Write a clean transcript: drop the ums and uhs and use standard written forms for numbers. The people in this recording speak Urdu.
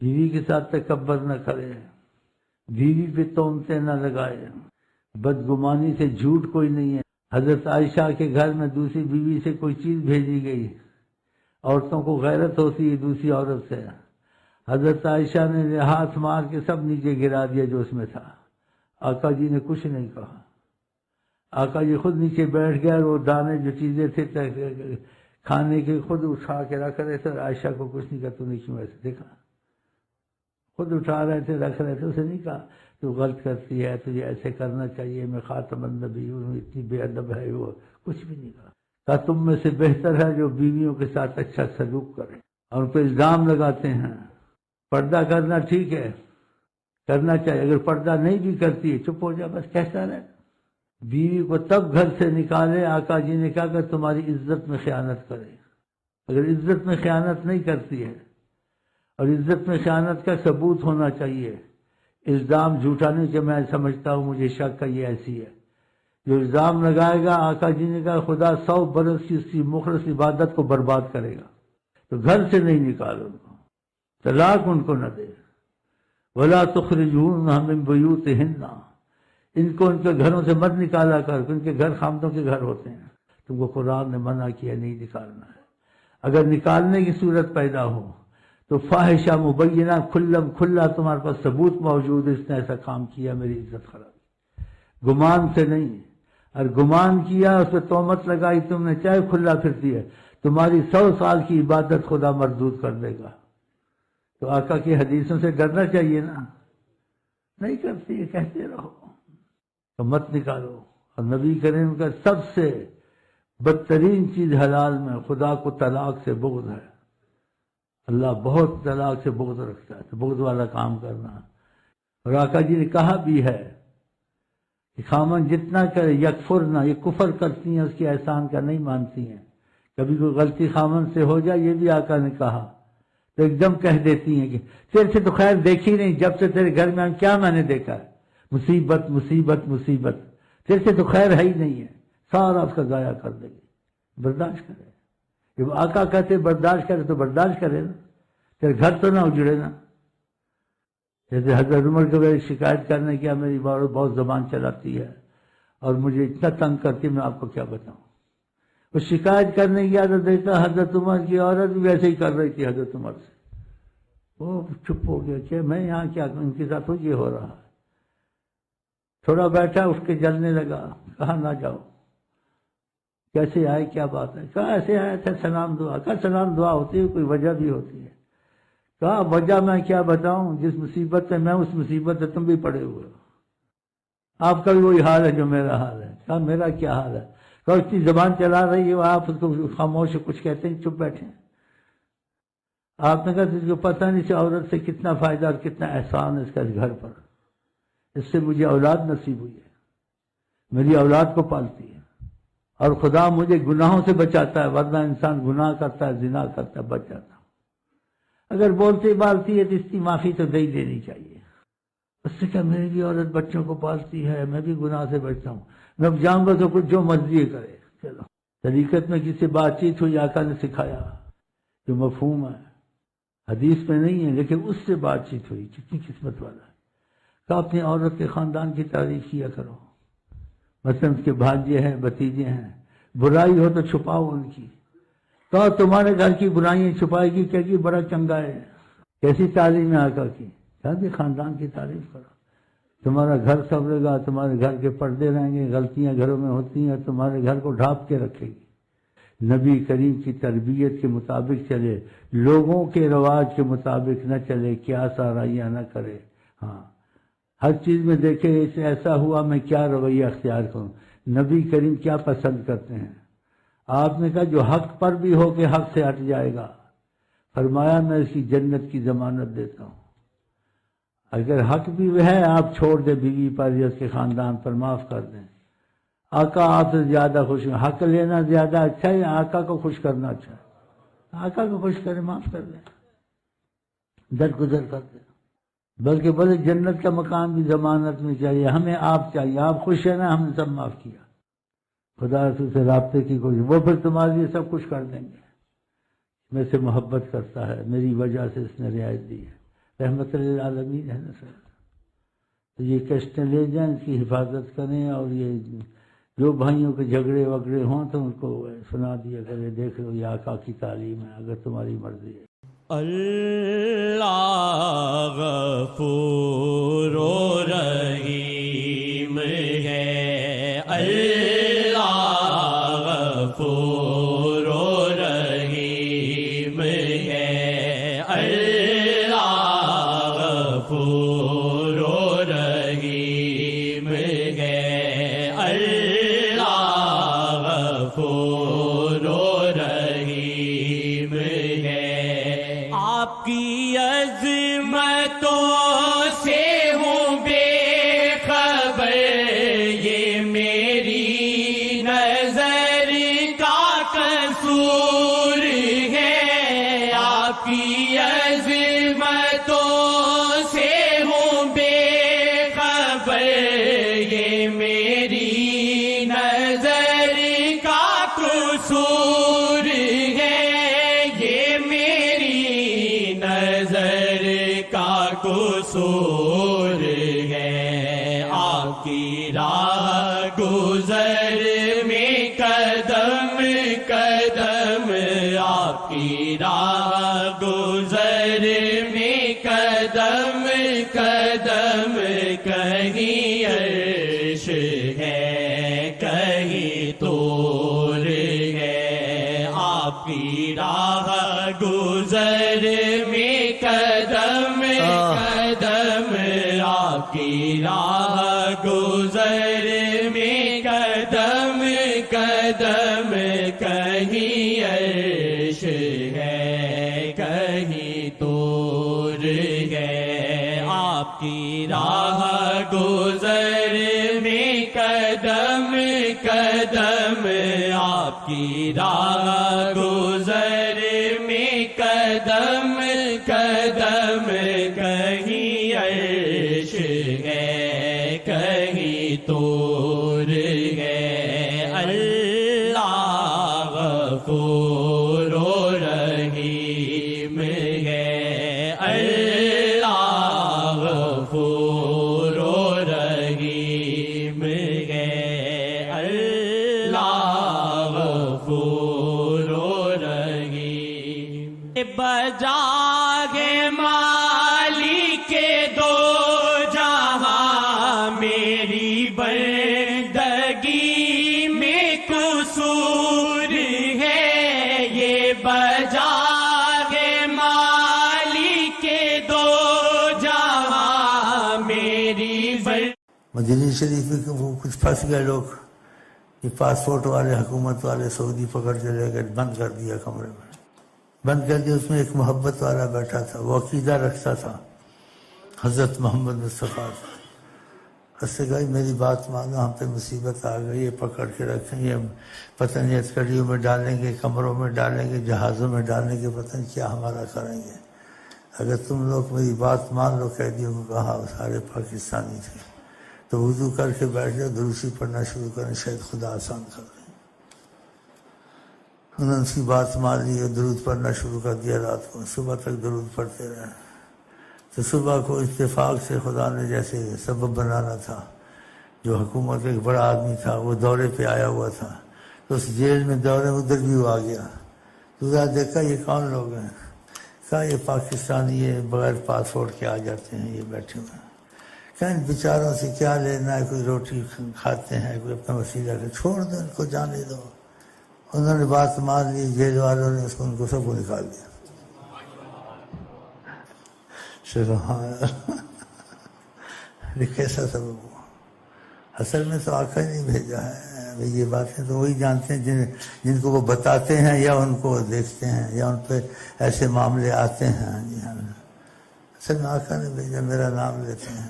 بیوی کے ساتھ تکبر نہ کرے، بیوی پہ تہمتیں نہ لگائے، بدگمانی سے جھوٹ کوئی نہیں ہے۔ حضرت عائشہ کے گھر میں دوسری بیوی سے کوئی چیز بھیجی گئی، عورتوں کو غیرت ہوتی ہے دوسری عورت سے، حضرت عائشہ نے ہاتھ مار کے سب نیچے گرا دیا جو اس میں تھا، آقا جی نے کچھ نہیں کہا، آقا جی خود نیچے بیٹھ گئے اور وہ دانے جو چیزیں تھے کھانے کے خود اٹھا کے رکھ رہے تھے، عائشہ کو کچھ نہیں کہا تو نے کیوں ایسے دیکھا، خود اٹھا رہے تھے رکھ رہے تھے، اسے نہیں کہا تو غلط کرتی ہے تجھے ایسے کرنا چاہیے، میں خاتم النبی ہوں، اتنی بے ادب ہے، وہ کچھ بھی نہیں کہا تم میں سے بہتر ہے جو بیویوں کے ساتھ اچھا سلوک کرے، اور ان پہ الزام لگاتے ہیں۔ پردہ کرنا ٹھیک ہے، کرنا چاہیے، اگر پردہ نہیں بھی کرتی ہے چپ ہو جا، بس کہتا رہے۔ بیوی کو تب گھر سے نکالے، آقا جی نے کہا کہ تمہاری عزت میں خیانت کرے، اگر عزت میں خیانت نہیں کرتی ہے، اور عزت میں خیانت کا ثبوت ہونا چاہیے، الزام جھوٹا نہیں کہ میں سمجھتا ہوں مجھے شک ہے یہ ایسی ہے، جو الزام لگائے گا آقا جی نے کہا خدا 100 برس کی اس کی مخلص عبادت کو برباد کرے گا، تو گھر سے نہیں نکالو ان کو، طلاق ان کو نہ دے، وَلَا تُخْرِجُوهُنَّ مِن بُيُوتِهِنَّ، ان کو ان کے گھروں سے مت نکالا کر، ان کے گھر خامدوں کے گھر ہوتے ہیں، تم کو قرآن نے منع کیا نہیں نکالنا ہے، اگر نکالنے کی صورت پیدا ہو تو فاحشہ مبینہ کھلم کھلا تمہارے پاس ثبوت موجود ہے اس نے ایسا کام کیا، میری عزت خراب، گمان سے نہیں، اور گمان کیا اس پہ تہمت لگائی تم نے، چاہے کھلا پھرتی ہے، تمہاری 100 سال کی عبادت خدا مردود کر دے گا۔ تو آقا کی حدیثوں سے ڈرنا چاہیے نا، نہیں کرتی ہے کہتے رہو تو مت نکالو۔ اور نبی کریم کا سب سے بدترین چیز حلال میں خدا کو طلاق سے بغض ہے، اللہ بہت طلاق سے بغض رکھتا ہے، تو بغض والا کام کرنا۔ اور آقا جی نے کہا بھی ہے کہ خامن جتنا کرے یکفرنا، یہ کفر کرتی ہیں، اس کے احسان کا نہیں مانتی ہیں، کبھی کوئی غلطی خامن سے ہو جائے، یہ بھی آقا نے کہا تو ایک دم کہہ دیتی ہیں کہ تیرے سے تو خیر دیکھی نہیں، جب سے تیرے گھر میں کیا میں نے دیکھا ہے، مصیبت مصیبت مصیبت، تیرے سے تو خیر ہے ہی نہیں ہے، سارا اس کا ضائع کر دے گی، برداشت کرے۔ جب آقا کہتے برداشت کرے تو برداشت کرے نا، تیرے گھر تو نہ اجڑے نا۔ جیسے حضرت عمر کو شکایت کرنے کیا میری بہت زبان چلاتی ہے اور مجھے اتنا تنگ کرتی، میں آپ کو کیا بتاؤں۔ وہ شکایت کرنے کی عادت دیتا، حضرت عمر کی عورت بھی ویسے ہی کر رہی تھی حضرت عمر سے، وہ چپ ہو گیا کہ میں یہاں کیا ان کے ساتھ یہ ہو رہا ہے، تھوڑا بیٹھا اٹھ کے جلنے لگا، کہا نہ جاؤ، کیسے آئے کیا بات ہے، کہا ایسے آیا تھا سلام دعا، کہا سلام دعا ہوتی ہے کوئی وجہ بھی ہوتی ہے، کہا وجہ میں کیا بتاؤں، جس مصیبت میں اس مصیبت سے تم بھی پڑے ہوئے ہو، آپ کا بھی وہی حال ہے جو میرا حال ہے، کہا میرا کیا حال ہے، کہا اتنی زبان چلا رہی ہے، آپ اس کو خاموش کچھ کہتے ہیں چپ بیٹھے، آپ نے کہا اس کو پتہ نہیں سے عورت سے کتنا فائدہ اور کتنا احسان ہے اس کا اس گھر پر، اس سے مجھے اولاد نصیب ہوئی ہے، میری اولاد کو پالتی ہے، اور خدا مجھے گناہوں سے بچاتا ہے، ورنہ انسان گناہ کرتا ہے، زنا کرتا ہے، بچ جاتا ہے۔ اگر بولتی بالتی ہے تو اس کی معافی تو دے ہی دینی چاہیے، اس سے کیا میری بھی عورت بچوں کو پالتی ہے، میں بھی گناہ سے بچتا ہوں، میں اب جاؤں گا تو کچھ جو مرضی کرے، چلو طریقت میں کسی سے بات چیت ہوئی، آقا نے سکھایا جو مفہوم ہے، حدیث میں نہیں ہے لیکن اس سے بات چیت ہوئی، کتنی قسمت والا ہے، کہ اپنی عورت کے خاندان کی تعریف کیا کرو، مثلا اس کے بھانجے ہیں بھتیجے ہیں، برائی ہو تو چھپاؤ ان کی، تو تمہارے گھر کی برائیاں چھپائے گی کہ جی بڑا چنگا ہے، کیسی تعلیم ہے آقا کی، کہ خاندان کی تعریف کرو، تمہارا گھر سنورے گا، تمہارے گھر کے پردے رہیں گے، غلطیاں گھروں میں ہوتی ہیں تمہارے گھر کو ڈھانپ کے رکھے گی، نبی کریم کی تربیت کے مطابق چلے، لوگوں کے رواج کے مطابق نہ چلے، کیا سارائیاں نہ کرے، ہاں ہر چیز میں دیکھے اس ایسا ہوا میں کیا رویہ اختیار کروں، نبی کریم کیا پسند کرتے ہیں، آپ نے کہا جو حق پر بھی ہو کے حق سے ہٹ جائے گا، فرمایا میں اس کی جنت کی ضمانت دیتا ہوں، اگر حق بھی ہے آپ چھوڑ دیں بیوی پر یا اس کے خاندان پر، معاف کر دیں، آقا آپ سے زیادہ خوش ہیں، حق لینا زیادہ اچھا ہے یا آقا کو خوش کرنا اچھا ہے، آقا کو خوش کریں، معاف کر دیں، درگزر کر دیں، بلکہ بولے جنت کا مقام بھی ضمانت میں چاہیے، ہمیں آپ چاہیے، آپ خوش ہیں نا، ہم نے سب معاف کیا، خدا سے رابطے کی کوشش، وہ پھر تمہارے لیے سب کچھ کر دیں گے، میں سے محبت کرتا ہے، میری وجہ سے اس نے رعایت دی ہے، رحمت للعالمین ہے نا سر. تو یہ کیسٹیں لے جائیں، اس کی حفاظت کریں، اور یہ جو بھائیوں کے جھگڑے وگڑے ہوں تو ان کو سنا دیا کرے، دیکھ لو یہ آقا کی تعلیم ہے اگر تمہاری مرضی ہے. اللہ غفور و رحیم ہے، اللہ غفور و رحیم ہے، اللہ غفور و رحیم ہے، اللہ غفور و رحیم ہے. آپ کی عظمتوں سے ہوں بے خبر، یہ میری نظر کا قصور ہے. آپ کی عظمتوں سے ہوں بے خبر، یہ میری نظر کا قصور ہے. یہ میری نظر کا قصور ہے. آپ کی راہ گزر میں قدم قدم، آپ کی راہ گزر میں قدم قدم، کہیں عرش ہے کہیں طور ہے. آپ کی راہ گزر میں قدم قدم، آپ کی راہ گزر میں قدم قدم، کہیں عرش ہے کہیں طور ہے. آپ کی راہ گزر میں قدم قدم، آپ کی راہ گزر میں قدم قدم، کہیں عرش ہے کہیں طور ہے. اللہ غفور و رحیم ہے، اللہ غفور و رحیم ہے، اللہ غفور و رحیم. بجاگ مالک دو جہاں، میری بندگی میں قصور ہے. یہ بجاگ مالک دو جہاں، میری مدینہ شریف میں وہ کچھ پھنس گئے لوگ، یہ پاسپورٹ والے حکومت والے سعودی پکڑ کے لے گئے، بند کر دیا کمرے میں، بند کر دیا. اس میں ایک محبت والا بیٹھا تھا، وہ عقیدہ رکھتا تھا حضرت محمد مصطفیٰ. اس سے کہا میری بات مانو، ہم پہ مصیبت آ گئی، یہ پکڑ کے رکھیں، یہ پتہ نہیں ہتھکڑیوں میں ڈالیں گے، کمروں میں ڈالیں گے، جہازوں میں ڈالیں گے، پتہ نہیں کیا ہمارا کریں گے. اگر تم لوگ میری بات مان لو. قیدیوں کو کہا، سارے پاکستانی تھے، تو وضو کر کے بیٹھ جاؤ، دروشی پڑھنا شروع کریں، شاید خدا آسان کر دیں. انہوں نے اس کی بات مان لی اور درود پڑھنا شروع کر دیا. رات کو صبح تک درود پڑھتے رہے. تو صبح کو اتفاق سے خدا نے جیسے سبب بنانا تھا، جو حکومت کا ایک بڑا آدمی تھا وہ دورے پہ آیا ہوا تھا، تو اس جیل میں دورے ادھر بھی وہ آ گیا. تو دیکھا یہ کون لوگ ہیں؟ کہا یہ پاکستانی، یہ بغیر پاسپورٹ کے آ جاتے ہیں، یہ بیٹھے ہوئے ہیں. کہا ان بیچاروں سے کیا لینا ہے، کوئی روٹی کھاتے ہیں، کوئی اپنا وسیلہ ہے، چھوڑ دو ان کو، جانے دو. انہوں نے بات مان لی، جیل والوں نے اس کو، ان کو سب کو نکال دیا. کیسا سبب ہوا؟ اصل میں تو آقا نہیں بھیجا ہے. یہ باتیں تو وہی جانتے ہیں جن کو وہ بتاتے ہیں یا ان کو دیکھتے ہیں یا ان پہ ایسے معاملے آتے ہیں. اصل میں آقا نے بھیجا، میرا نام لیتے ہیں.